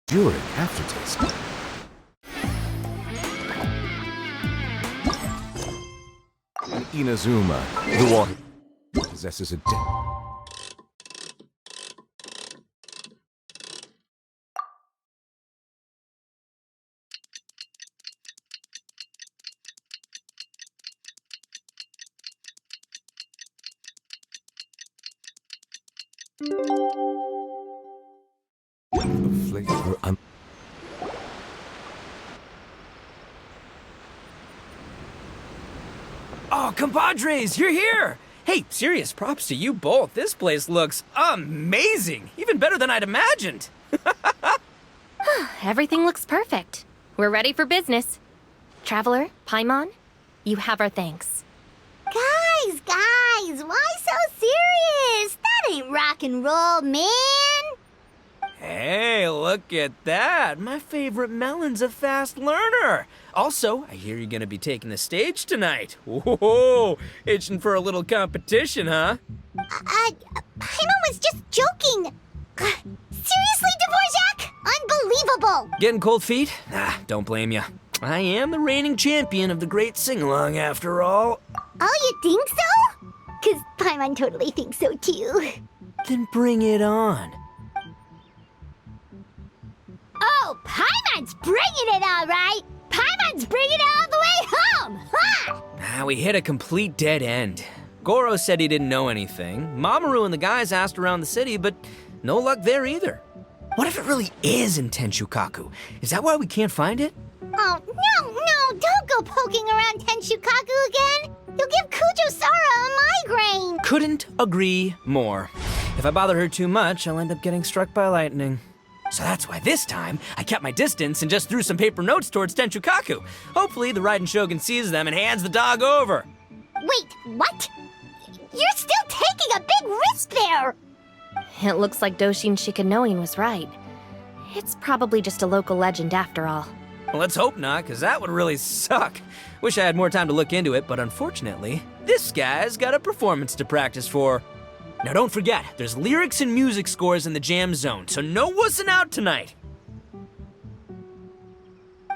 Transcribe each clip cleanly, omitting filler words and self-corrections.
Uric aftertaste. Inazuma, the water possesses a flavor. Oh, compadres, you're here! Hey, serious props to you both. This place looks amazing! Even better than I'd imagined! Everything looks perfect. We're ready for business. Traveler, Paimon, you have our thanks. Guys, why so serious? That ain't rock and roll, man. Hey, look at that! My favorite melon's a fast learner! Also, I hear you're gonna be taking the stage tonight. Whoa! Itching for a little competition, huh? Paimon was just joking. Seriously, Dvorak? Unbelievable. Getting cold feet? Ah, don't blame ya. I am the reigning champion of the great sing-along, after all. Oh, you think so? 'Cause Paimon totally thinks so, too. Then bring it on. Oh, Paimon's bringing it all right. Paimon's bringing it all the way home. Ha! We hit a complete dead end. Goro said he didn't know anything. Mamoru and the guys asked around the city, but no luck there either. What if it really is in Tenshukaku? Is that why we can't find it? Oh, no, don't go poking around Tenshukaku again. You'll give Kujo-Sara a migraine. Couldn't agree more. If I bother her too much, I'll end up getting struck by lightning. So that's why this time, I kept my distance and just threw some paper notes towards Tenshukaku. Hopefully, the Raiden Shogun sees them and hands the dog over. Wait, what? You're still taking a big risk there. It looks like Doshin Shikanoin was right. It's probably just a local legend after all. Well, let's hope not, because that would really suck. Wish I had more time to look into it, but unfortunately, this guy's got a performance to practice for. Now don't forget, there's lyrics and music scores in the jam zone, so no wussing out tonight.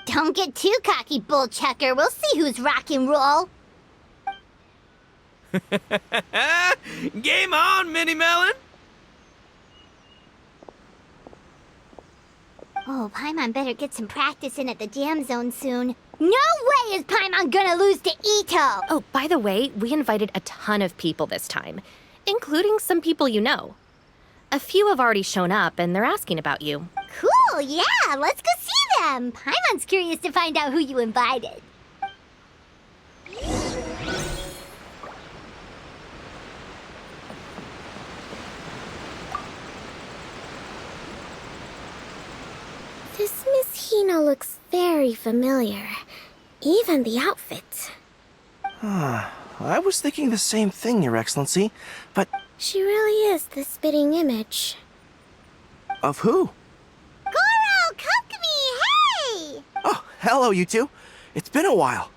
Don't get too cocky, bullchucker. We'll see who's rock and roll. Game on, Mini Melon! Oh, Paimon better get some practice in at the jam zone soon. No way is Paimon gonna lose to Ito! Oh, by the way, we invited a ton of people this time, including some people you know. A few have already shown up, and they're asking about you. Cool, yeah, let's go see them. Paimon's curious to find out who you invited. This Miss Hina looks very familiar. Even the outfit. I was thinking the same thing, Your Excellency, but... She really is the spitting image. Of who? Goro, Kokumi, hey! Oh, hello, you two. It's been a while.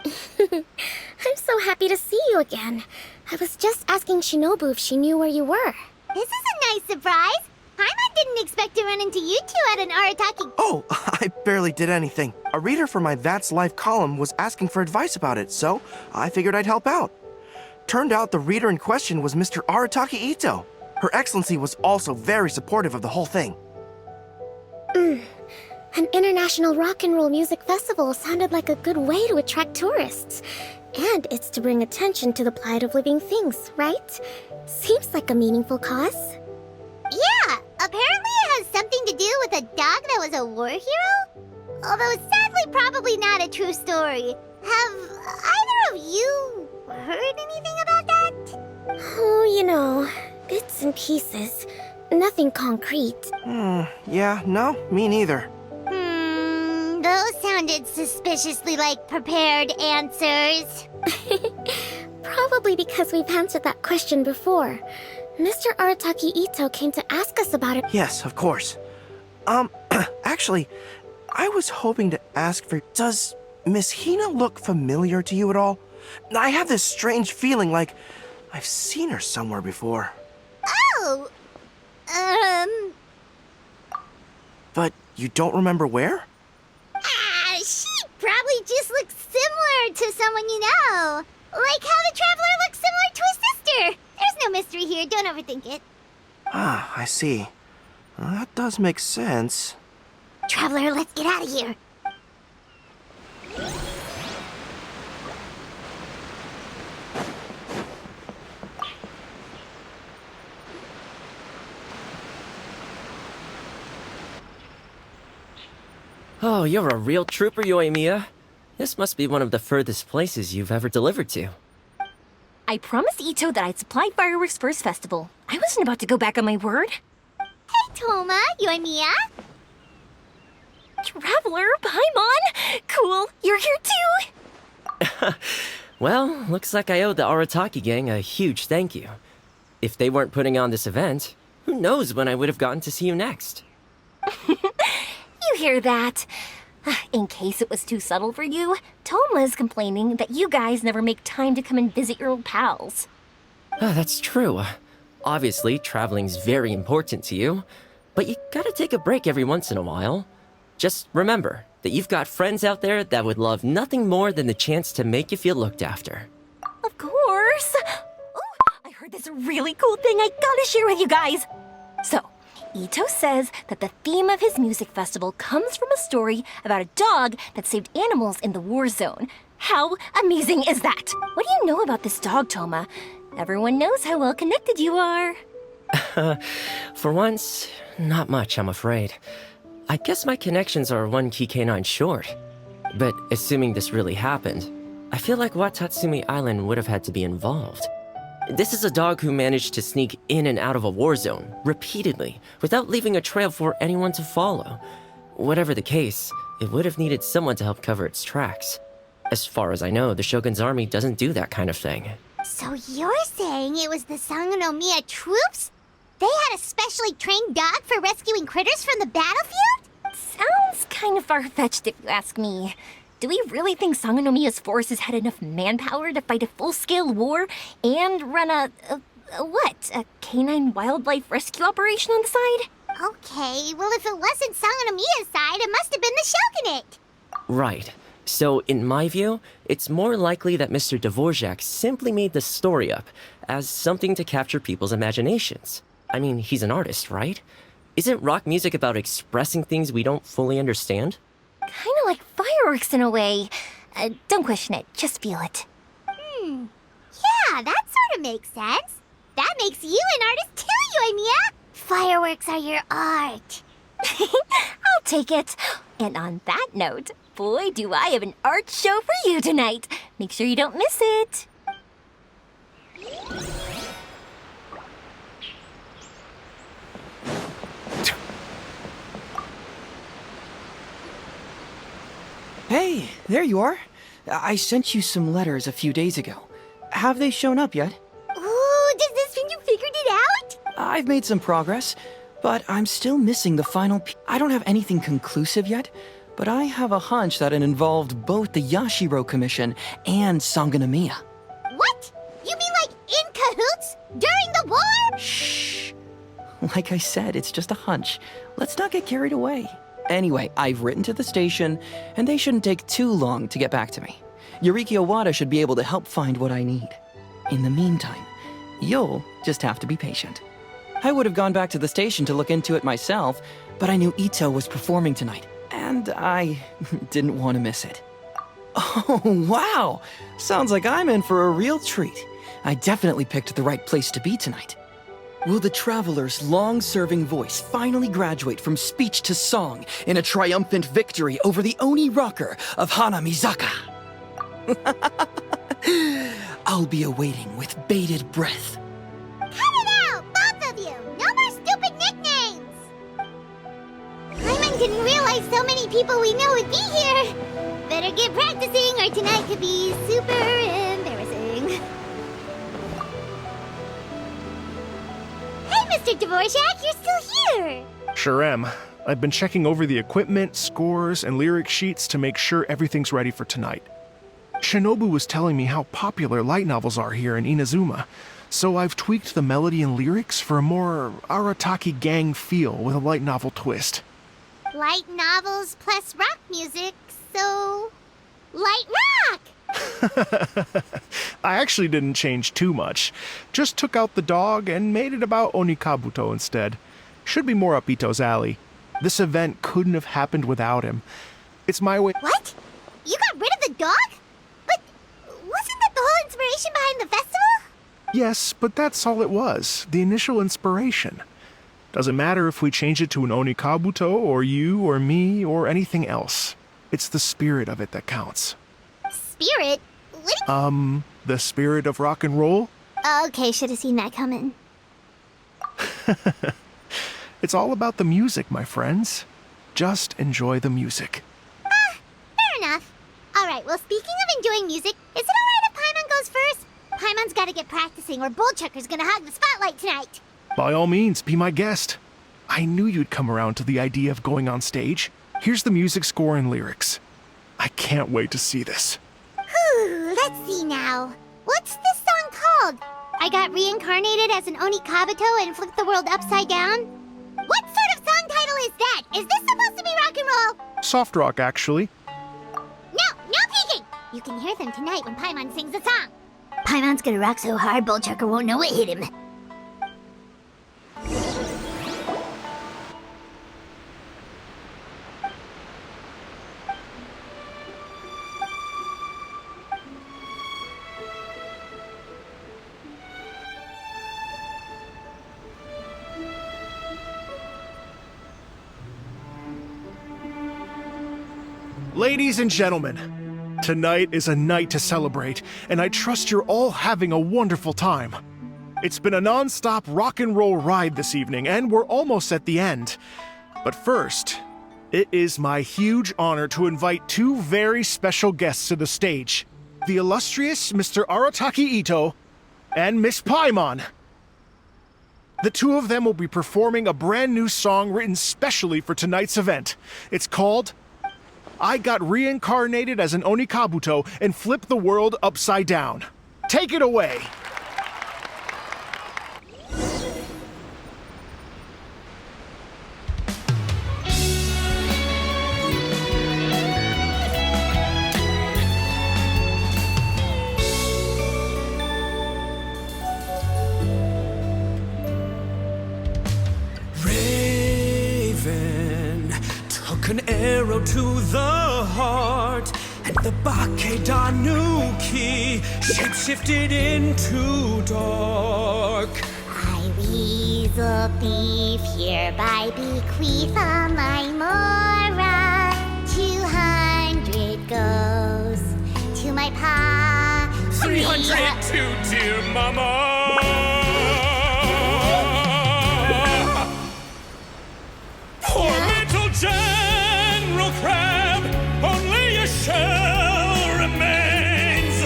I'm so happy to see you again. I was just asking Shinobu if she knew where you were. This is a nice surprise. Paimon didn't expect to run into you two at an Arataki. Oh, I barely did anything. A reader for my That's Life column was asking for advice about it, so I figured I'd help out. Turned out the reader in question was Mr. Arataki Ito. Her Excellency was also very supportive of the whole thing. An international rock and roll music festival sounded like a good way to attract tourists. And it's to bring attention to the plight of living things, right? Seems like a meaningful cause. Yeah, apparently it has something to do with a dog that was a war hero? Although sadly probably not a true story. Have either of you heard anything about that? Oh, you know, bits and pieces. Nothing concrete. Yeah, no, me neither. Those sounded suspiciously like prepared answers. Probably because we've answered that question before. Mr. Arataki Ito came to ask us about it. Yes, of course. Actually, I was hoping to ask for... Does Miss Hina look familiar to you at all? I have this strange feeling like I've seen her somewhere before. Oh! But you don't remember where? Ah, she probably just looks similar to someone you know. Like how the Traveler looks similar to his sister. There's no mystery here, don't overthink it. Ah, I see. Well, that does make sense. Traveler, let's get out of here. Oh, you're a real trooper, Yoimiya. This must be one of the furthest places you've ever delivered to. I promised Ito that I'd supply fireworks for his festival. I wasn't about to go back on my word. Hey, Toma, Yoimiya. Traveler, Paimon! Cool, you're here too! Well, looks like I owe the Arataki gang a huge thank you. If they weren't putting on this event, who knows when I would have gotten to see you next. You hear that? In case it was too subtle for you, Toma's complaining that you guys never make time to come and visit your old pals. That's true. Obviously, traveling's very important to you, but you gotta take a break every once in a while. Just remember that you've got friends out there that would love nothing more than the chance to make you feel looked after. Of course! Oh, I heard this really cool thing I gotta share with you guys! So, Ito says that the theme of his music festival comes from a story about a dog that saved animals in the war zone. How amazing is that? What do you know about this dog, Toma? Everyone knows how well connected you are. For once, not much, I'm afraid. I guess my connections are one key canine short. But assuming this really happened, I feel like Watatsumi Island would have had to be involved. This is a dog who managed to sneak in and out of a war zone, repeatedly, without leaving a trail for anyone to follow. Whatever the case, it would have needed someone to help cover its tracks. As far as I know, the Shogun's army doesn't do that kind of thing. So you're saying it was the Sangonomiya troops? They had a specially trained dog for rescuing critters from the battlefield? Sounds kind of far-fetched if you ask me. Do we really think Sangonomiya's forces had enough manpower to fight a full-scale war and run a canine wildlife rescue operation on the side? Okay, well if it wasn't Sangonomiya's side, it must have been the Shogunate. Right. So, in my view, it's more likely that Mr. Dvorak simply made the story up as something to capture people's imaginations. I mean, he's an artist, right? Isn't rock music about expressing things we don't fully understand? Kinda like fireworks in a way. Don't question it, just feel it. Yeah, that sort of makes sense. That makes you an artist too, Yoimiya. Fireworks are your art. I'll take it. And on that note, boy, do I have an art show for you tonight. Make sure you don't miss it. Hey, there you are. I sent you some letters a few days ago. Have they shown up yet? Ooh, does this mean you figured it out? I've made some progress, but I'm still missing the final I don't have anything conclusive yet, but I have a hunch that it involved both the Yashiro Commission and Sangonomiya. What? You mean like in cahoots? During the war? Shh. Like I said, it's just a hunch. Let's not get carried away. Anyway, I've written to the station, and they shouldn't take too long to get back to me. Yuriki Owada should be able to help find what I need. In the meantime, you'll just have to be patient. I would have gone back to the station to look into it myself, but I knew Ito was performing tonight, and I didn't want to miss it. Oh, wow! Sounds like I'm in for a real treat. I definitely picked the right place to be tonight. Will the Traveler's long-serving voice finally graduate from speech to song in a triumphant victory over the Oni rocker of Hanamizaka? I'll be awaiting with bated breath. Cut it out, both of you! No more stupid nicknames! Paimon didn't realize so many people we know would be here. Better get practicing or tonight could be super embarrassing. Hey, Mr. Dvorak, you're still here! Sure am. I've been checking over the equipment, scores, and lyric sheets to make sure everything's ready for tonight. Shinobu was telling me how popular light novels are here in Inazuma, so I've tweaked the melody and lyrics for a more Arataki gang feel with a light novel twist. light novels plus rock music, so... light rock! I actually didn't change too much. Just took out the dog and made it about Onikabuto instead. Should be more up Ito's alley. This event couldn't have happened without him. It's my way. What? You got rid of the dog? But wasn't that the whole inspiration behind the festival? Yes, but that's all it was. The initial inspiration. Doesn't matter if we change it to an Onikabuto, or you, or me, or anything else. It's the spirit of it that counts. Spirit? What? The spirit of rock and roll? Okay, should have seen that coming. It's all about the music, my friends. Just enjoy the music. Fair enough. Alright, well, speaking of enjoying music, is it alright if Paimon goes first? Paimon's gotta get practicing, or Bullchucker's gonna hog the spotlight tonight. By all means, be my guest. I knew you'd come around to the idea of going on stage. Here's the music score and lyrics. I can't wait to see this. Whew, let's see now. What's this song called? I got reincarnated as an Onikabuto and flipped the world upside down? What sort of song title is that? Is this supposed to be rock and roll? Soft rock, actually. No peeking! You can hear them tonight when Paimon sings the song. Paimon's gonna rock so hard, Bullchucker won't know it hit him. Ladies and gentlemen, tonight is a night to celebrate, and I trust you're all having a wonderful time. It's been a non-stop rock and roll ride this evening, and we're almost at the end. But first, it is my huge honor to invite two very special guests to the stage. The illustrious Mr. Arataki Ito and Miss Paimon. The two of them will be performing a brand new song written specially for tonight's event. It's called I Got Reincarnated as an Onikabuto and Flipped the World Upside Down. Take it away! An arrow to the heart, and the Bakedanuki shapeshifted into dark. I, weasel thief, hereby bequeath all my mora. 200 goes to my pa. 300 to dear mama. Poor little General Crab, only a shell remains.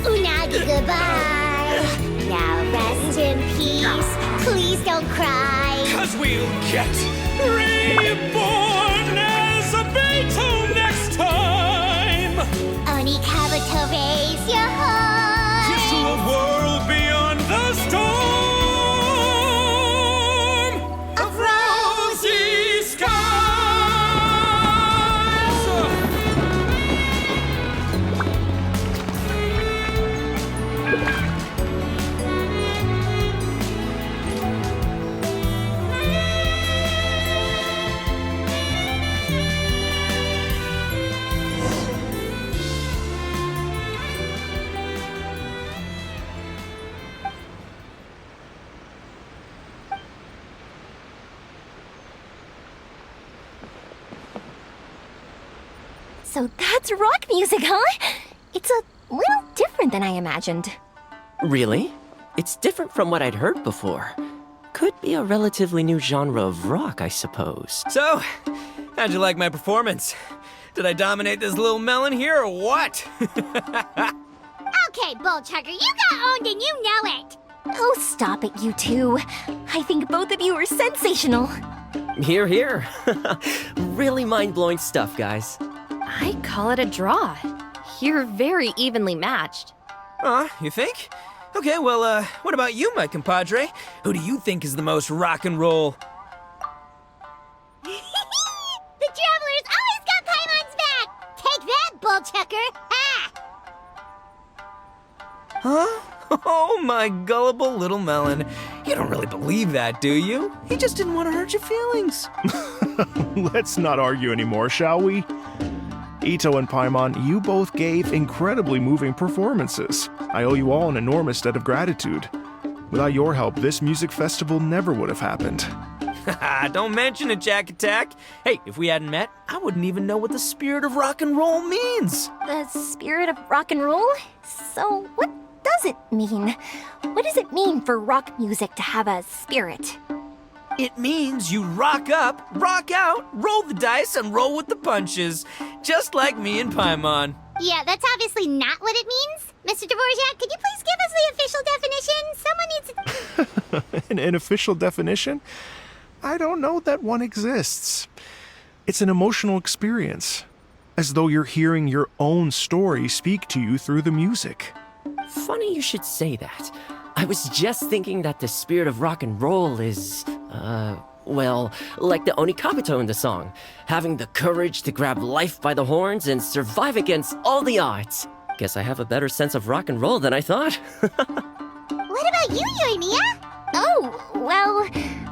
Unagi, goodbye. Now rest in peace. Please don't cry. 'Cause we'll get reborn as a Beetle next time. Onikabuto, raise your heart. Here's to a world beyond the storm of rosy skies. So that's rock music, huh? It's a little different than I imagined. Really? It's different from what I'd heard before. Could be a relatively new genre of rock, I suppose. So, how'd you like my performance? Did I dominate this little melon here or what? Okay, Bullchucker, you got owned and you know it. Oh, stop it, you two. I think both of you are sensational. Here, here. Really mind-blowing stuff, guys. I call it a draw. You're very evenly matched. You think? Okay, well, what about you, my compadre? Who do you think is the most rock and roll? The Huh? Oh, my gullible little melon. You don't really believe that, do you? He just didn't want to hurt your feelings. Let's not argue anymore, shall we? Ito and Paimon, you both gave incredibly moving performances. I owe you all an enormous debt of gratitude. Without your help, this music festival never would have happened. Don't mention it, Jack Attack. Hey, if we hadn't met, I wouldn't even know what the spirit of rock and roll means. The spirit of rock and roll? So, what does it mean? What does it mean for rock music to have a spirit? It means you rock up, rock out, roll the dice, and roll with the punches. Just like me and Paimon. Yeah, that's obviously not what it means. Mr. Dvorak, could you please give us the official definition? Someone needs to... An official definition? I don't know that one exists. It's an emotional experience, as though you're hearing your own story speak to you through the music. Funny you should say that. I was just thinking that the spirit of rock and roll is, well, like the Onikabuto in the song. Having the courage to grab life by the horns and survive against all the odds. Guess I have a better sense of rock and roll than I thought. What about you, Yoimiya? Oh, well,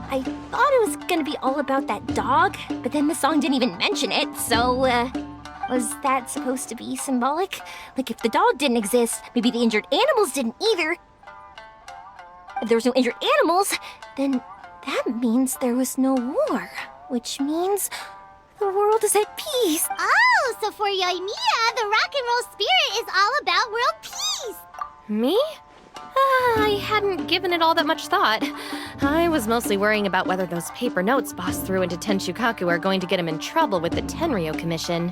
I thought it was gonna be all about that dog, but then the song didn't even mention it, so, was that supposed to be symbolic? Like, if the dog didn't exist, maybe the injured animals didn't either. If there was no injured animals, then that means there was no war, which means the world is at peace. Oh, so for Yoimiya, the rock and roll spirit is all about world peace. Me? I hadn't given it all that much thought. I was mostly worrying about whether those paper notes Boss threw into Tenshukaku are going to get him in trouble with the Tenryo Commission.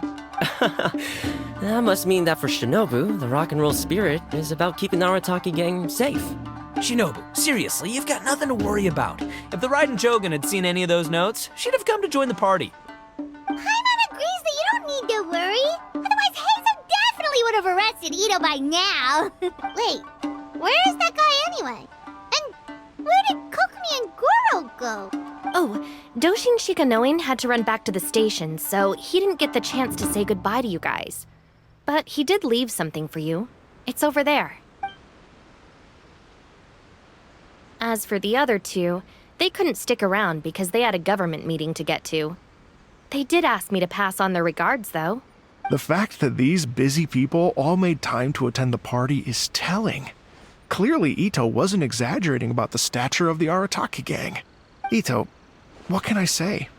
That must mean that for Shinobu, the rock and roll spirit is about keeping the Arataki gang safe. Shinobu, seriously, you've got nothing to worry about. If the Raiden Shogun had seen any of those notes, she'd have come to join the party. Paimon agrees that you don't need to worry. Otherwise, Heizo definitely would have arrested Ito by now. Wait, where is that guy anyway? And where did Kokumi and Goro go? Oh, Doshin Shikanoin had to run back to the station, so he didn't get the chance to say goodbye to you guys. But he did leave something for you. It's over there. As for the other two, they couldn't stick around because they had a government meeting to get to. They did ask me to pass on their regards, though. The fact that these busy people all made time to attend the party is telling. Clearly, Ito wasn't exaggerating about the stature of the Arataki gang. Ito, what can I say?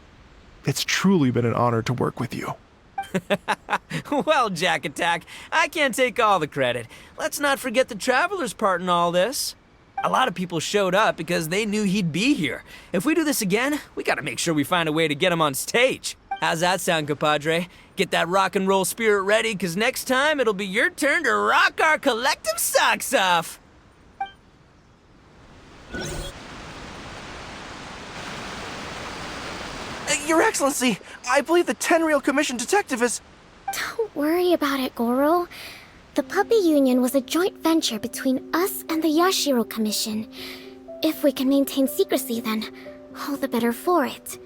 It's truly been an honor to work with you. Well, Jack Attack, I can't take all the credit. Let's not forget the Traveler's part in all this. A lot of people showed up because they knew he'd be here. If we do this again, we gotta make sure we find a way to get him on stage. How's that sound, compadre? Get that rock and roll spirit ready, because next time it'll be your turn to rock our collective socks off. Your Excellency, I believe the Tenryou Commission detective is... Don't worry about it, Goro. The Puppy Union was a joint venture between us and the Yashiro Commission. If we can maintain secrecy, then all the better for it.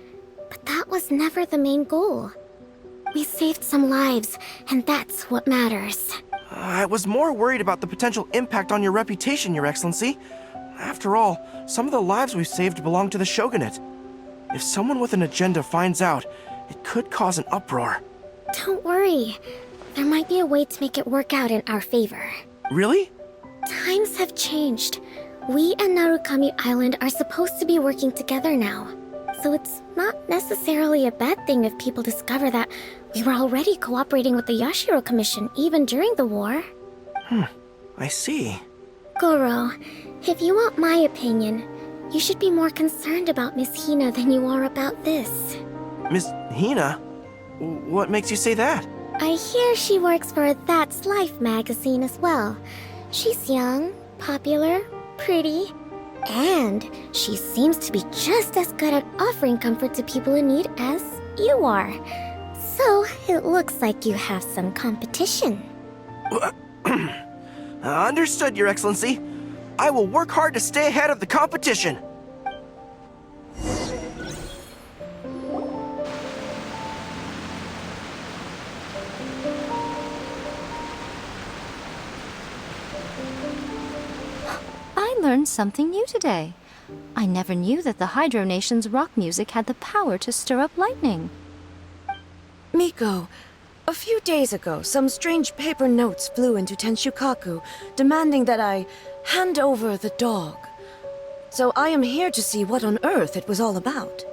But that was never the main goal. We saved some lives, and that's what matters. I was more worried about the potential impact on your reputation, Your Excellency. After all, some of the lives we've saved belong to the Shogunate. If someone with an agenda finds out, it could cause an uproar. Don't worry. There might be a way to make it work out in our favor. Really? Times have changed. We and Narukami Island are supposed to be working together now. So it's not necessarily a bad thing if people discover that we were already cooperating with the Yashiro Commission even during the war. I see. Goro, if you want my opinion, you should be more concerned about Miss Hina than you are about this. Miss Hina? What makes you say that? I hear she works for That's Life magazine as well. She's young, popular, pretty, and she seems to be just as good at offering comfort to people in need as you are. So it looks like you have some competition. Understood, Your Excellency. I will work hard to stay ahead of the competition. learned something new today. I never knew that the Hydro Nation's rock music had the power to stir up lightning. Miko, a few days ago, some strange paper notes flew into Tenshukaku, demanding that I hand over the dog. So I am here to see what on earth it was all about.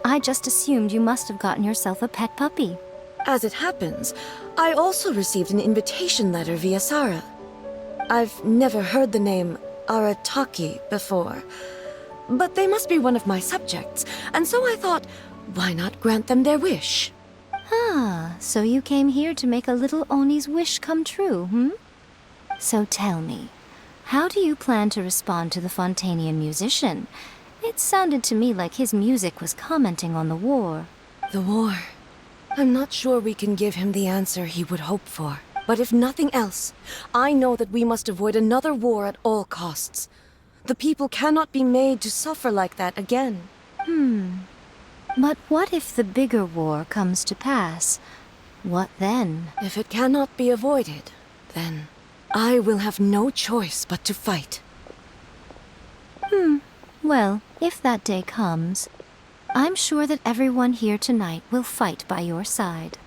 I just assumed you must have gotten yourself a pet puppy. As it happens, I also received an invitation letter via Sara. I've never heard the name Arataki before, but they must be one of my subjects, and so I thought, why not grant them their wish? Ah, so you came here to make a little Oni's wish come true, hmm? So tell me, how do you plan to respond to the Fontanian musician? It sounded to me like his music was commenting on the war. The war. I'm not sure we can give him the answer he would hope for. But if nothing else, I know that we must avoid another war at all costs. The people cannot be made to suffer like that again. But what if the bigger war comes to pass? What then? If it cannot be avoided, then I will have no choice but to fight. Well, if that day comes, I'm sure that everyone here tonight will fight by your side.